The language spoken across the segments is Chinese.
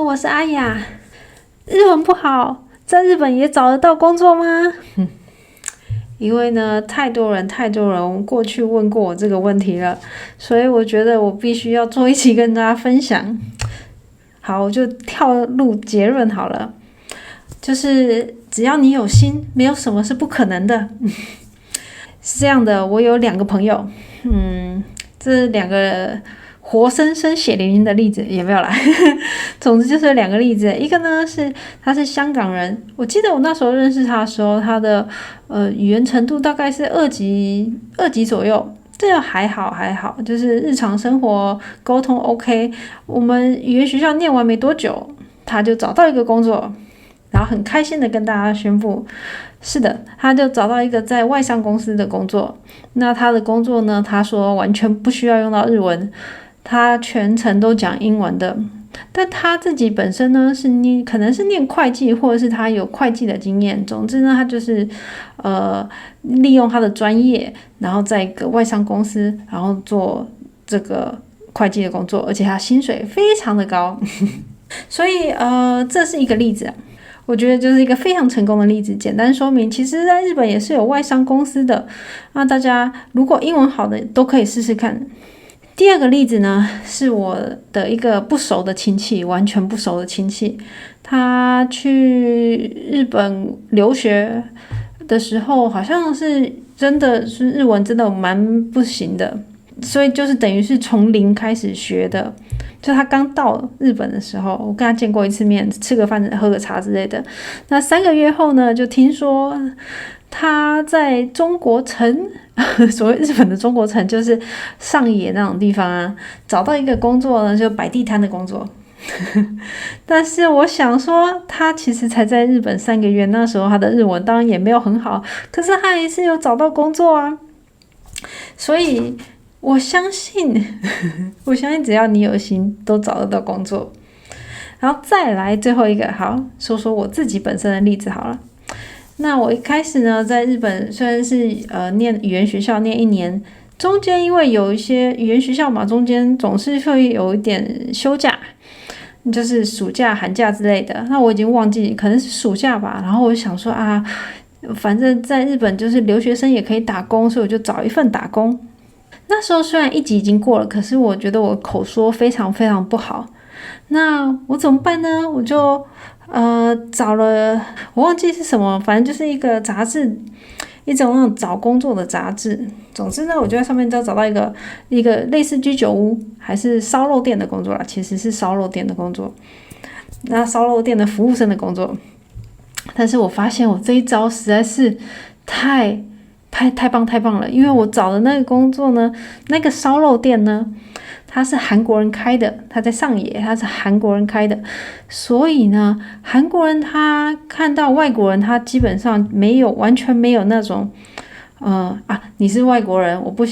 我是阿雅。日文不好，在日本也找得到工作吗？因为呢，太多人过去问过我这个问题了，所以我觉得我必须要做一期跟大家分享。好，我就跳入结论好了，就是只要你有心，没有什么是不可能的。是这样的，我有2个朋友，这2个活生生血淋淋的例子也没有啦。总之就是2个例子，一个呢他是香港人，我记得我那时候认识他的时候，他的语言程度大概是2级左右，这个还好，就是日常生活沟通 OK。我们语言学校念完没多久，他就找到一个工作，然后很开心的跟大家宣布，是的，他就找到一个在外商公司的工作。那他的工作呢，他说完全不需要用到日文，他全程都讲英文的。但他自己本身呢可能是念会计，或者是他有会计的经验。总之呢，他就是利用他的专业，然后在一个外商公司，然后做这个会计的工作，而且他薪水非常的高。所以这是一个例子。我觉得就是一个非常成功的例子，简单说明，其实在日本也是有外商公司的。那大家如果英文好的都可以试试看。第2个例子呢，是我的一个不熟的亲戚，完全不熟的亲戚，他去日本留学的时候，好像是真的是日文真的蛮不行的，所以就是等于是从零开始学的。就他刚到日本的时候，我跟他见过1次面，吃个饭喝个茶之类的。那3个月后呢，就听说他在中国城，所谓日本的中国城就是上野那种地方啊，找到一个工作呢，就摆地摊的工作。但是我想说，他其实才在日本3个月，那时候他的日文当然也没有很好，可是他还是有找到工作啊。所以我相信只要你有心，都找得到工作。然后再来最后一个，好，说说我自己本身的例子好了。那我一开始呢，在日本虽然是念语言学校念1年，中间因为有一些语言学校嘛，中间总是会有一点休假，就是暑假、寒假之类的。那我已经忘记，可能是暑假吧。然后我想说啊，反正在日本就是留学生也可以打工，所以我就找一份打工。那时候虽然1级已经过了，可是我觉得我口说非常非常不好。那我怎么办呢？我就找了，我忘记是什么，反正就是一个杂志，一种那种找工作的杂志。总之呢，我就在上面找到一个类似居酒屋还是烧肉店的工作啦，其实是烧肉店的工作，那烧肉店的服务生的工作。但是我发现我这一招实在是太棒了，因为我找的那个工作呢，那个烧肉店呢，他是韩国人开的，他在上野，他是韩国人开的，所以呢，韩国人他看到外国人，他基本上完全没有那种你是外国人，我不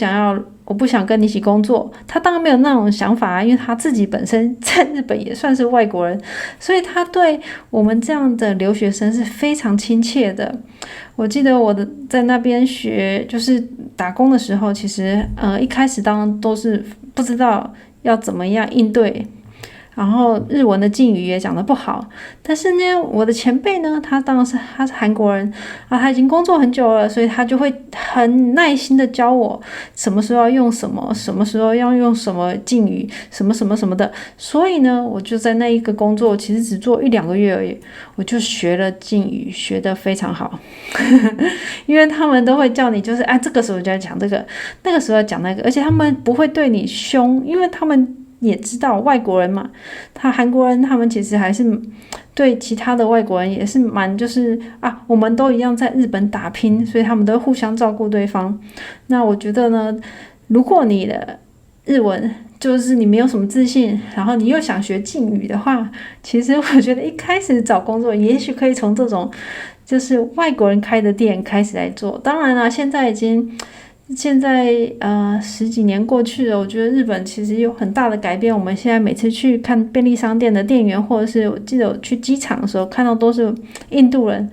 想跟你一起工作。他当然没有那种想法，因为他自己本身在日本也算是外国人，所以他对我们这样的留学生是非常亲切的。我记得我在那边就是打工的时候，其实一开始当然都是不知道要怎么样应对，然后日文的敬语也讲得不好。但是呢，我的前辈呢，他是韩国人啊，他已经工作很久了，所以他就会很耐心的教我什么时候要用什么，什么时候要用什么敬语，什么什么什么的。所以呢，我就在那一个工作其实只做1-2个月而已，我就学了敬语，学得非常好。因为他们都会叫你就是这个时候就要讲这个，那个时候要讲那个，而且他们不会对你凶，因为他们也知道外国人嘛，韩国人他们其实还是对其他的外国人也是蛮就是我们都一样在日本打拼，所以他们都互相照顾对方。那我觉得呢，如果你的日文就是你没有什么自信，然后你又想学敬语的话，其实我觉得一开始找工作也许可以从这种就是外国人开的店开始来做。当然啦，现在10几年过去了，我觉得日本其实有很大的改变。我们现在每次去看便利商店的店员，或者是我记得我去机场的时候看到都是印度人，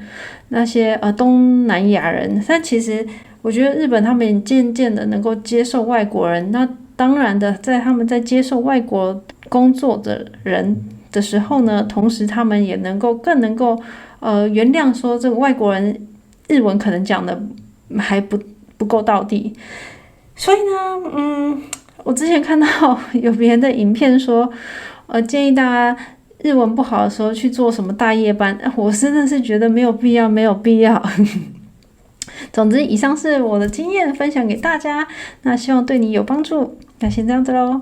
那些东南亚人。但其实我觉得日本他们渐渐的能够接受外国人，那当然的，他们在接受外国工作的人的时候呢，同时他们也更能够原谅说这个外国人日文可能讲的还不够到地。所以呢，我之前看到有别人的影片说，建议大家日文不好的时候去做什么大夜班，我真的是觉得没有必要，没有必要。总之，以上是我的经验分享给大家，那希望对你有帮助。那先这样子咯。